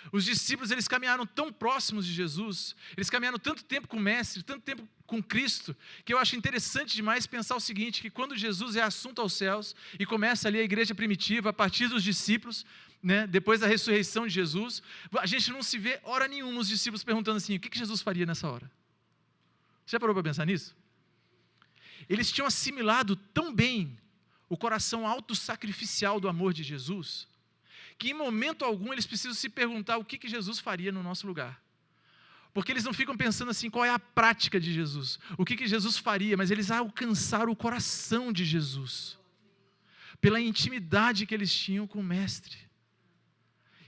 Os discípulos, eles caminharam tão próximos de Jesus, eles caminharam tanto tempo com o Mestre, tanto tempo com Cristo, que eu acho interessante demais pensar o seguinte, que quando Jesus é assunto aos céus, e começa ali a igreja primitiva, a partir dos discípulos, né, depois da ressurreição de Jesus, a gente não se vê hora nenhuma os discípulos perguntando assim: o que Jesus faria nessa hora? Você já parou para pensar nisso? Eles tinham assimilado tão bem o coração autossacrificial do amor de Jesus, que em momento algum eles precisam se perguntar o que Jesus faria no nosso lugar. Porque eles não ficam pensando assim, qual é a prática de Jesus, o que Jesus faria, mas eles alcançaram o coração de Jesus, pela intimidade que eles tinham com o Mestre.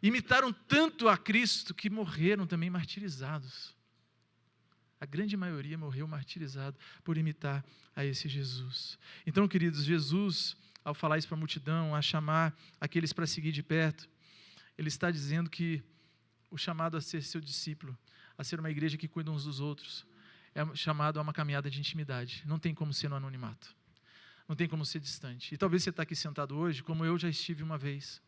Imitaram tanto a Cristo que morreram também martirizados. A grande maioria morreu martirizado por imitar a esse Jesus. Então, queridos, Jesus, ao falar isso para a multidão, a chamar aqueles para seguir de perto, Ele está dizendo que o chamado a ser seu discípulo, a ser uma igreja que cuida uns dos outros, é chamado a uma caminhada de intimidade. Não tem como ser no anonimato. Não tem como ser distante. E talvez você está aqui sentado hoje, como eu já estive uma vez.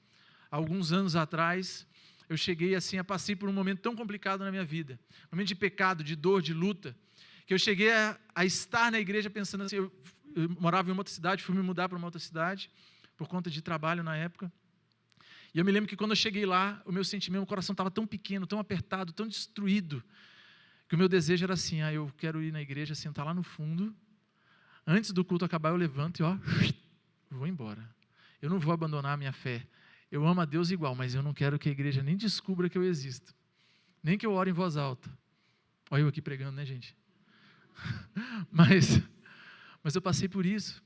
Há alguns anos atrás, eu cheguei assim, passei por um momento tão complicado na minha vida, um momento de pecado, de dor, de luta, que eu cheguei a estar na igreja pensando assim, eu morava em uma outra cidade, fui me mudar para uma outra cidade, por conta de trabalho na época, e eu me lembro que quando eu cheguei lá, o meu sentimento, o coração estava tão pequeno, tão apertado, tão destruído, que o meu desejo era assim: eu quero ir na igreja, sentar lá no fundo, antes do culto acabar eu levanto e vou embora, eu não vou abandonar a minha fé. Eu amo a Deus igual, mas eu não quero que a igreja nem descubra que eu existo. Nem que eu ore em voz alta. Olha eu aqui pregando, né, gente? Mas eu passei por isso.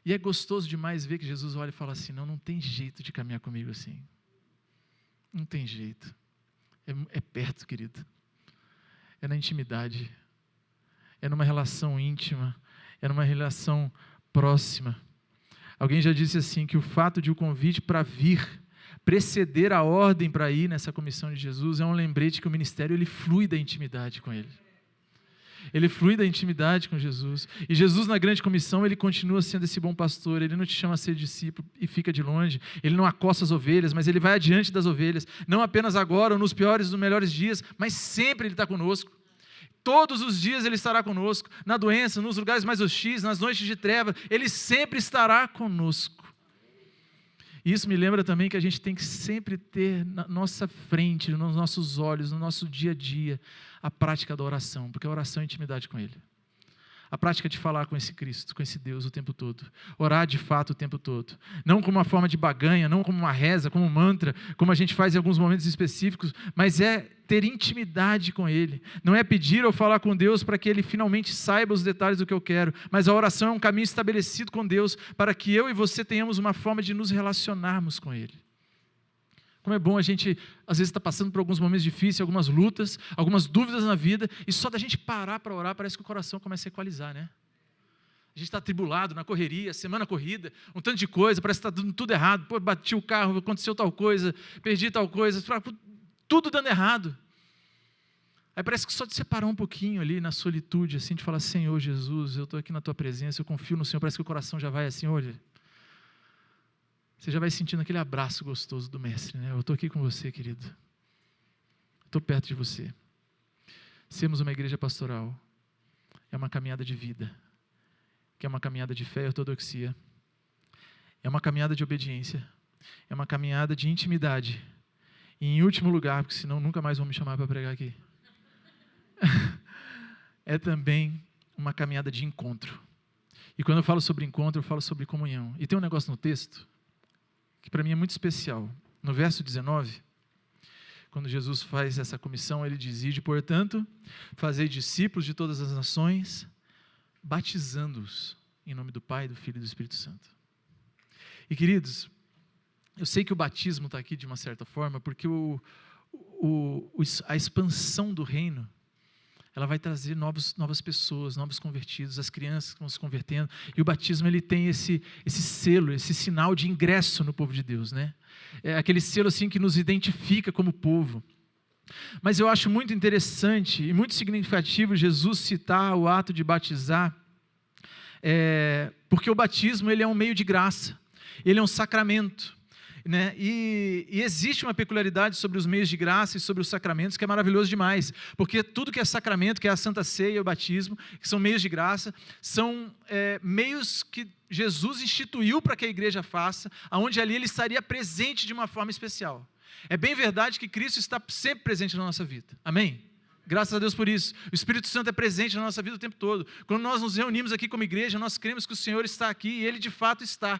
E é gostoso demais ver que Jesus olha e fala assim: não tem jeito de caminhar comigo assim. Não tem jeito. É perto, querido. É na intimidade. É numa relação íntima. É numa relação próxima. Alguém já disse assim, que o fato de o convite para vir preceder a ordem para ir nessa comissão de Jesus é um lembrete que o ministério ele flui da intimidade com Ele. Ele flui da intimidade com Jesus. E Jesus na grande comissão, Ele continua sendo esse bom pastor. Ele não te chama a ser discípulo e fica de longe. Ele não acosta as ovelhas, mas Ele vai adiante das ovelhas. Não apenas agora ou nos piores ou melhores dias, mas sempre Ele está conosco. Todos os dias Ele estará conosco, na doença, nos lugares mais hostis, nas noites de treva, Ele sempre estará conosco. E isso me lembra também que a gente tem que sempre ter na nossa frente, nos nossos olhos, no nosso dia a dia, a prática da oração, porque a oração é intimidade com Ele. A prática de falar com esse Cristo, com esse Deus o tempo todo. Orar de fato o tempo todo. Não como uma forma de baganha, não como uma reza, como um mantra, como a gente faz em alguns momentos específicos, mas é ter intimidade com Ele. Não é pedir ou falar com Deus para que Ele finalmente saiba os detalhes do que eu quero, mas a oração é um caminho estabelecido com Deus para que eu e você tenhamos uma forma de nos relacionarmos com Ele. Como é bom a gente, às vezes, está passando por alguns momentos difíceis, algumas lutas, algumas dúvidas na vida, e só da gente parar para orar, parece que o coração começa a equalizar, né? A gente está atribulado na correria, semana corrida, um tanto de coisa, parece que está dando tudo errado. Pô, bati o carro, aconteceu tal coisa, perdi tal coisa, tudo dando errado. Aí parece que só de separar um pouquinho ali na solitude, assim, de falar: Senhor Jesus, eu estou aqui na Tua presença, eu confio no Senhor, parece que o coração já vai assim, olha... Você já vai sentindo aquele abraço gostoso do Mestre, né? Eu estou aqui com você, querido. Estou perto de você. Sermos uma igreja pastoral é uma caminhada de vida, que é uma caminhada de fé e ortodoxia, é uma caminhada de obediência, é uma caminhada de intimidade. E em último lugar, porque senão nunca mais vão me chamar para pregar aqui, é também uma caminhada de encontro. E quando eu falo sobre encontro, eu falo sobre comunhão. E tem um negócio no texto que para mim é muito especial. No verso 19, quando Jesus faz essa comissão, Ele diz: Ide, portanto, fazei discípulos de todas as nações, batizando-os Em nome do Pai, do Filho e do Espírito Santo. E queridos, eu sei que o batismo está aqui de uma certa forma, porque a expansão do reino, ela vai trazer novas pessoas, novos convertidos, as crianças que vão se convertendo, e o batismo ele tem esse selo, esse sinal de ingresso no povo de Deus, né? É aquele selo assim que nos identifica como povo. Mas eu acho muito interessante e muito significativo Jesus citar o ato de batizar, porque o batismo ele é um meio de graça, ele é um sacramento. Né? E existe uma peculiaridade sobre os meios de graça e sobre os sacramentos que é maravilhoso demais, porque tudo que é sacramento, que é a Santa Ceia e o batismo, que são meios de graça, são meios que Jesus instituiu para que a igreja faça, onde ali ele estaria presente de uma forma especial. É bem verdade que Cristo está sempre presente na nossa vida, amém? Graças a Deus por isso. O Espírito Santo é presente na nossa vida o tempo todo. Quando nós nos reunimos aqui como igreja, nós cremos que o Senhor está aqui e Ele de fato está.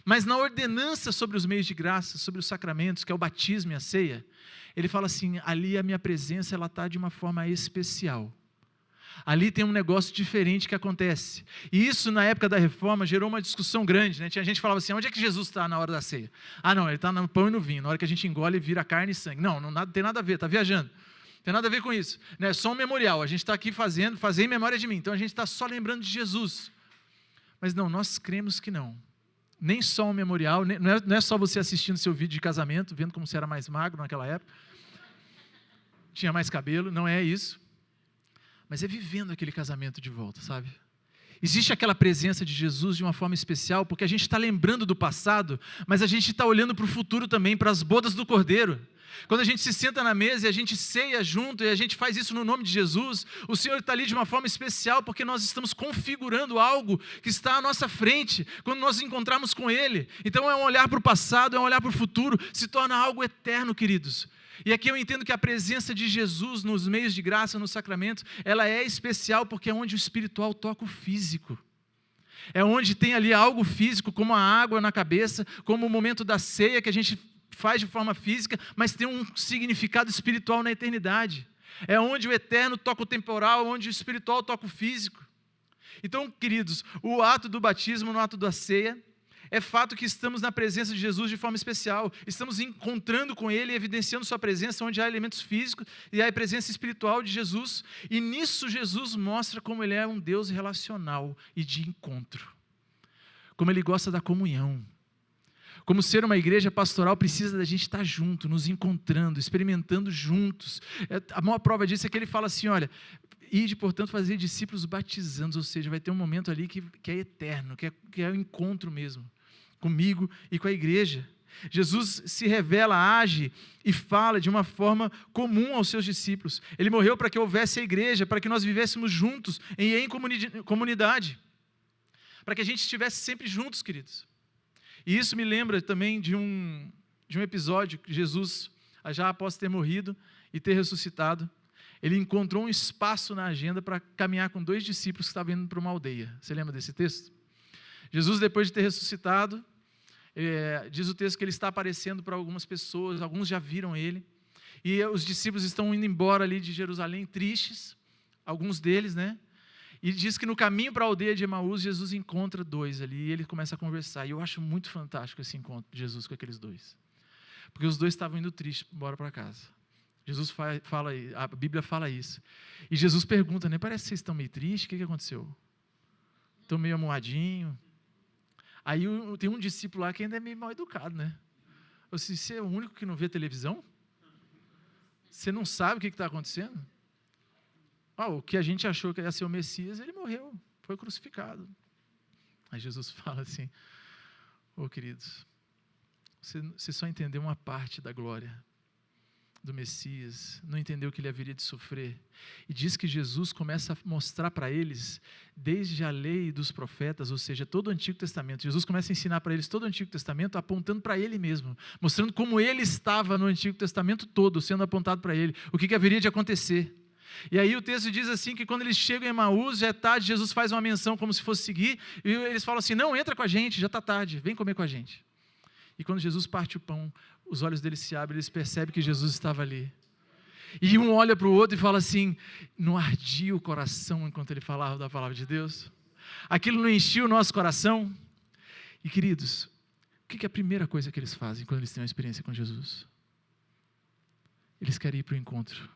Mas na ordenança sobre os meios de graça, sobre os sacramentos, que é o batismo e a ceia, ele fala assim, ali a minha presença ela está de uma forma especial. Ali tem um negócio diferente que acontece. E isso na época da reforma gerou uma discussão grande, né? Tinha gente que falava assim, onde é que Jesus está na hora da ceia? Ah não, ele está no pão e no vinho, na hora que a gente engole vira carne e sangue. Não tem nada a ver, está viajando. Não tem nada a ver com isso. É só um memorial, a gente está aqui fazer em memória de mim. Então a gente está só lembrando de Jesus. Mas não, nós cremos que não. Nem só um memorial, não é só você assistindo seu vídeo de casamento, vendo como você era mais magro naquela época, tinha mais cabelo, não é isso, mas é vivendo aquele casamento de volta, sabe? Existe aquela presença de Jesus de uma forma especial, porque a gente está lembrando do passado, mas a gente está olhando para o futuro também, para as bodas do Cordeiro. Quando a gente se senta na mesa e a gente ceia junto e a gente faz isso no nome de Jesus, o Senhor está ali de uma forma especial porque nós estamos configurando algo que está à nossa frente quando nós nos encontrarmos com Ele. Então é um olhar para o passado, é um olhar para o futuro, se torna algo eterno, queridos. E aqui eu entendo que a presença de Jesus nos meios de graça, nos sacramentos, ela é especial porque é onde o espiritual toca o físico. É onde tem ali algo físico, como a água na cabeça, como o momento da ceia que a gente faz de forma física, mas tem um significado espiritual na eternidade. É onde o eterno toca o temporal, onde o espiritual toca o físico. Então, queridos, o ato do batismo no ato da ceia, é fato que estamos na presença de Jesus de forma especial, estamos encontrando com Ele, evidenciando sua presença, onde há elementos físicos e há a presença espiritual de Jesus, e nisso Jesus mostra como Ele é um Deus relacional e de encontro, como Ele gosta da comunhão. Como ser uma igreja pastoral precisa da gente estar junto, nos encontrando, experimentando juntos. A maior prova disso é que ele fala assim, olha, ide, portanto, fazer discípulos batizando, ou seja, vai ter um momento ali que é eterno, que é o encontro mesmo, comigo e com a igreja. Jesus se revela, age e fala de uma forma comum aos seus discípulos. Ele morreu para que houvesse a igreja, para que nós vivêssemos juntos e em comunidade, para que a gente estivesse sempre juntos, queridos. E isso me lembra também de um episódio que Jesus, já após ter morrido e ter ressuscitado, ele encontrou um espaço na agenda para caminhar com 2 discípulos que estavam indo para uma aldeia. Você lembra desse texto? Jesus, depois de ter ressuscitado, diz o texto que ele está aparecendo para algumas pessoas, alguns já viram ele, e os discípulos estão indo embora ali de Jerusalém tristes, alguns deles, né? E diz que no caminho para a aldeia de Emaús, Jesus encontra 2 ali, e ele começa a conversar. E eu acho muito fantástico esse encontro de Jesus com aqueles 2. Porque os 2 estavam indo tristes, embora para casa. Jesus fala, a Bíblia fala isso. E Jesus pergunta, né? Parece que vocês estão meio tristes, o que aconteceu? Estão meio amuadinho. Aí tem um discípulo lá que ainda é meio mal educado, né? Você é o único que não vê televisão? Você não sabe o que está acontecendo? O que a gente achou que ia ser o Messias, ele morreu, foi crucificado. Aí Jesus fala assim, queridos, você só entendeu uma parte da glória do Messias, não entendeu que ele haveria de sofrer. E diz que Jesus começa a mostrar para eles, desde a lei dos profetas, ou seja, todo o Antigo Testamento. Jesus começa a ensinar para eles todo o Antigo Testamento, apontando para ele mesmo, mostrando como ele estava no Antigo Testamento todo, sendo apontado para ele, o que haveria de acontecer. E aí o texto diz assim, que quando eles chegam em Emaús, já é tarde, Jesus faz uma menção como se fosse seguir, e eles falam assim, não, entra com a gente, já está tarde, vem comer com a gente. E quando Jesus parte o pão, os olhos deles se abrem, eles percebem que Jesus estava ali. E um olha para o outro e fala assim, não ardia o coração enquanto ele falava da palavra de Deus? Aquilo não enchia o nosso coração? E queridos, o que é a primeira coisa que eles fazem quando eles têm uma experiência com Jesus? Eles querem ir para o encontro.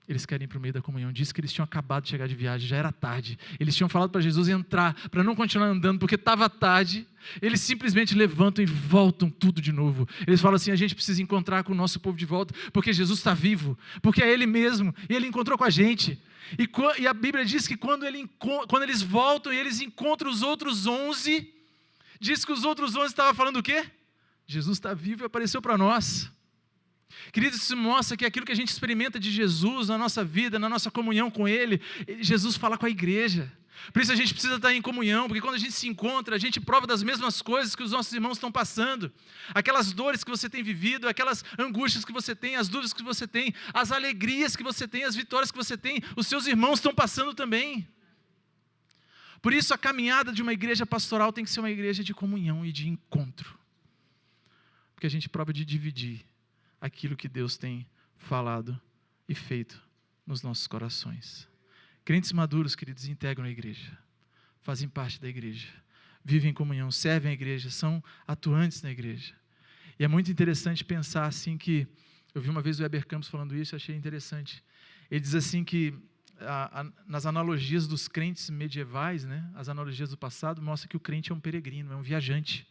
Eles querem ir para o meio da comunhão. Diz que eles tinham acabado de chegar de viagem, já era tarde. Eles tinham falado para Jesus entrar, para não continuar andando, porque estava tarde. Eles simplesmente levantam e voltam tudo de novo. Eles falam assim, a gente precisa encontrar com o nosso povo de volta, porque Jesus está vivo, porque é Ele mesmo, e Ele encontrou com a gente. E a Bíblia diz que quando eles voltam e eles encontram os outros 11, diz que os outros 11 estavam falando o quê? Jesus está vivo e apareceu para nós. Queridos, isso mostra que aquilo que a gente experimenta de Jesus na nossa vida, na nossa comunhão com Ele, Jesus fala com a igreja. Por isso a gente precisa estar em comunhão, porque quando a gente se encontra, a gente prova das mesmas coisas que os nossos irmãos estão passando. Aquelas dores que você tem vivido, aquelas angústias que você tem, as dúvidas que você tem, as alegrias que você tem, as vitórias que você tem, os seus irmãos estão passando também. Por isso a caminhada de uma igreja pastoral tem que ser uma igreja de comunhão e de encontro. Porque a gente prova de dividir aquilo que Deus tem falado e feito nos nossos corações. Crentes maduros, queridos, integram a igreja, fazem parte da igreja, vivem em comunhão, servem a igreja, são atuantes na igreja. E é muito interessante pensar assim que, eu vi uma vez o Weber Campos falando isso, achei interessante. Ele diz assim que, nas analogias dos crentes medievais, né, as analogias do passado, mostra que o crente é um peregrino, é um viajante.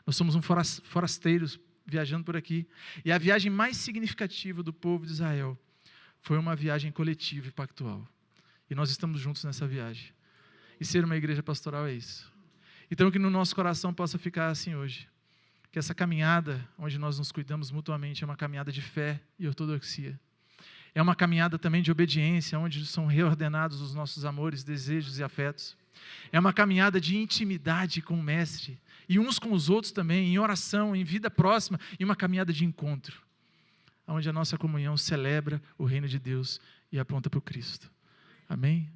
Nós somos forasteiros, viajando por aqui. E a viagem mais significativa do povo de Israel foi uma viagem coletiva e pactual. E nós estamos juntos nessa viagem. E ser uma igreja pastoral é isso. Então que no nosso coração possa ficar assim hoje. Que essa caminhada, onde nós nos cuidamos mutuamente, é uma caminhada de fé e ortodoxia. É uma caminhada também de obediência, onde são reordenados os nossos amores, desejos e afetos. É uma caminhada de intimidade com o Mestre, e uns com os outros também, em oração, em vida próxima, e uma caminhada de encontro, onde a nossa comunhão celebra o reino de Deus e aponta para o Cristo. Amém?